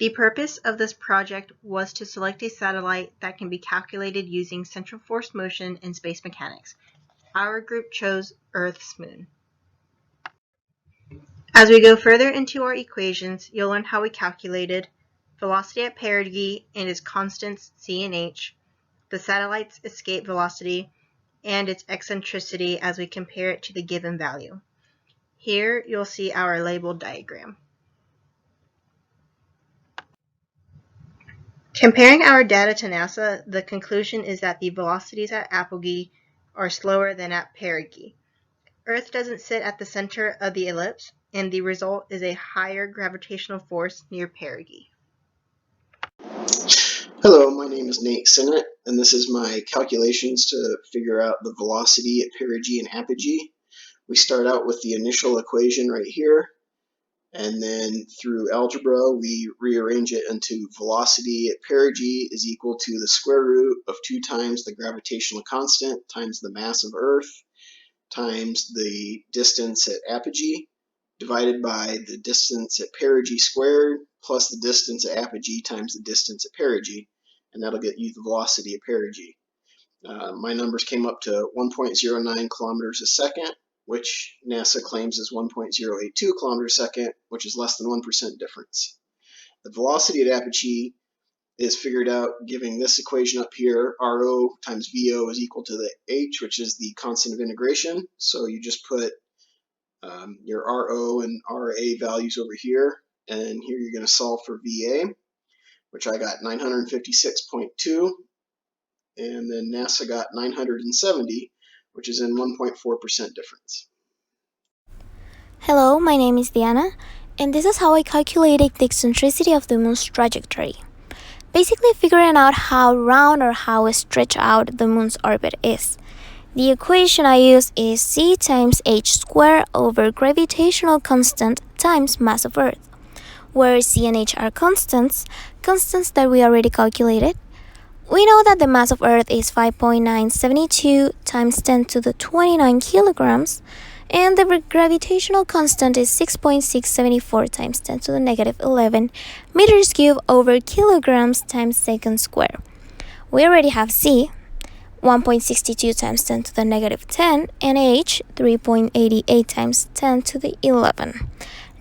The purpose of this project was to select a satellite that can be calculated using central force motion and space mechanics. Our group chose Earth's moon. As we go further into our equations, you'll learn how we calculated velocity at perigee and its constants c and h, the satellite's escape velocity, and its eccentricity as we compare it to the given value. Here you'll see our labeled diagram. Comparing our data to NASA, the conclusion is that the velocities at apogee are slower than at perigee. Earth doesn't sit at the center of the ellipse, and the result is a higher gravitational force near perigee. Hello, my name is Nate Sinnott, and this is my calculations to figure out the velocity at perigee and apogee. We start out with the initial equation right here, and then through algebra we rearrange it into velocity at perigee is equal to the square root of 2 times the gravitational constant times the mass of Earth times the distance at apogee divided by the distance at perigee squared plus the distance at apogee times the distance at perigee, and that'll get you the velocity at perigee. My numbers came up to 1.09 kilometers a second, which NASA claims is 1.082 kilometers a second, which is less than 1% difference. The velocity at apogee is figured out giving this equation up here, RO times VO is equal to the H, which is the constant of integration. So you just put your RO and RA values over here, and here you're going to solve for VA, which I got 956.2, and then NASA got 970, which is in 1.4% difference. Hello, my name is Diana, and this is how I calculated the eccentricity of the moon's trajectory. Basically figuring out how round or how stretched out the moon's orbit is. The equation I use is c times h squared over gravitational constant times mass of Earth, where c and h are constants that we already calculated. We know that the mass of Earth is 5.972 times 10 to the 29 kilograms, and the gravitational constant is 6.674 times 10 to the negative 11 meters cubed over kilograms times second square. We already have c, 1.62 times 10 to the negative 10, and h, 3.88 times 10 to the 11.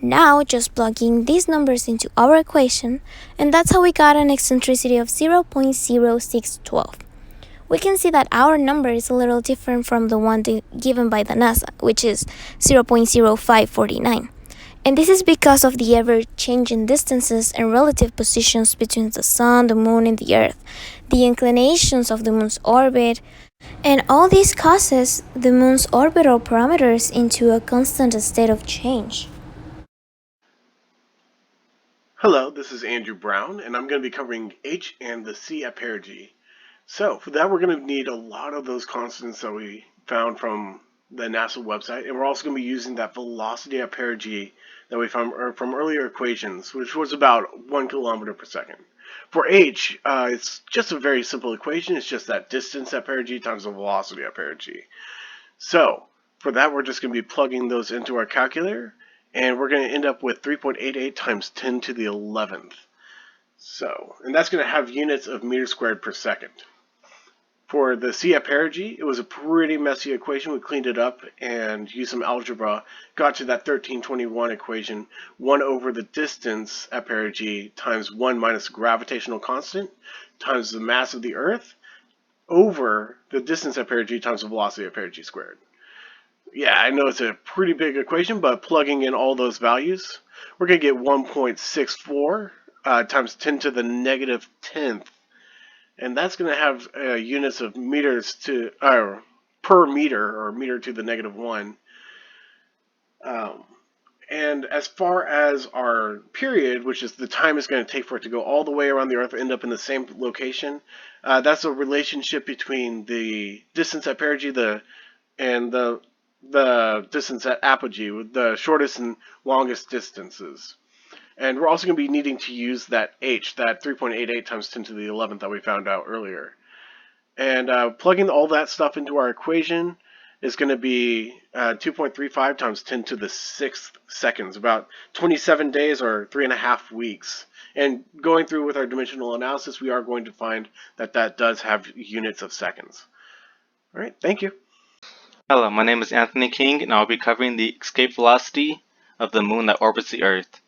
Now just plugging these numbers into our equation, and that's how we got an eccentricity of 0.0612. We can see that our number is a little different from the one given by the NASA, which is 0.0549. And this is because of the ever-changing distances and relative positions between the Sun, the Moon, and the Earth, the inclinations of the Moon's orbit, and all this causes the Moon's orbital parameters into a constant state of change. Hello, this is Andrew Brown, and I'm going to be covering H and the C at perigee. So for that, we're going to need a lot of those constants that we found from the NASA website, and we're also going to be using that velocity at perigee that we found from earlier equations, which was about 1 kilometer per second. For H, it's just a very simple equation. It's just that distance at perigee times the velocity at perigee. So for that, we're just going to be plugging those into our calculator, and we're going to end up with 3.88 times 10 to the 11th. So, and that's going to have units of meters squared per second. For the C at perigee, it was a pretty messy equation. We cleaned it up and used some algebra, got to that 1321 equation, 1 over the distance at perigee times 1 minus the gravitational constant times the mass of the Earth over the distance at perigee times the velocity at perigee squared. Yeah, I know it's a pretty big equation, but plugging in all those values, we're going to get 1.64 times 10 to the negative 10th. And that's going to have units of meters to per meter, or meter to the negative 1. And as far as our period, which is the time it's going to take for it to go all the way around the Earth and end up in the same location, that's a relationship between the distance at perigee and the distance at apogee, with the shortest and longest distances. And we're also going to be needing to use that h, that 3.88 times 10 to the 11th that we found out earlier. And plugging all that stuff into our equation, is going to be 2.35 times 10 to the 6th seconds, about 27 days or 3.5 weeks. And going through with our dimensional analysis, we are going to find that that does have units of seconds. All right, thank you. Hello, my name is Anthony King, and I'll be covering the escape velocity of the moon that orbits the Earth.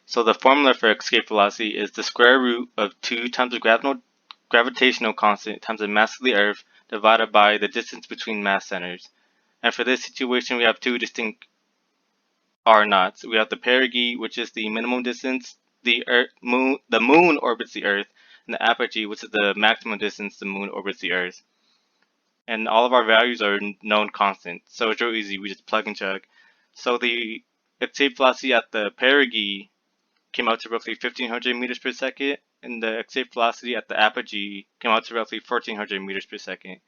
So the formula for escape velocity is the square root of 2 times the gravitational constant times the mass of the Earth divided by the distance between mass centers. And for this situation, we have two distinct R-naughts. We have the perigee, which is the minimum distance the moon orbits the Earth, and the apogee, which is the maximum distance the moon orbits the Earth. And all of our values are known constants, so it's real easy. We just plug and chug. So the escape velocity at the perigee came out to roughly 1500 meters per second, and the escape velocity at the apogee came out to roughly 1400 meters per second.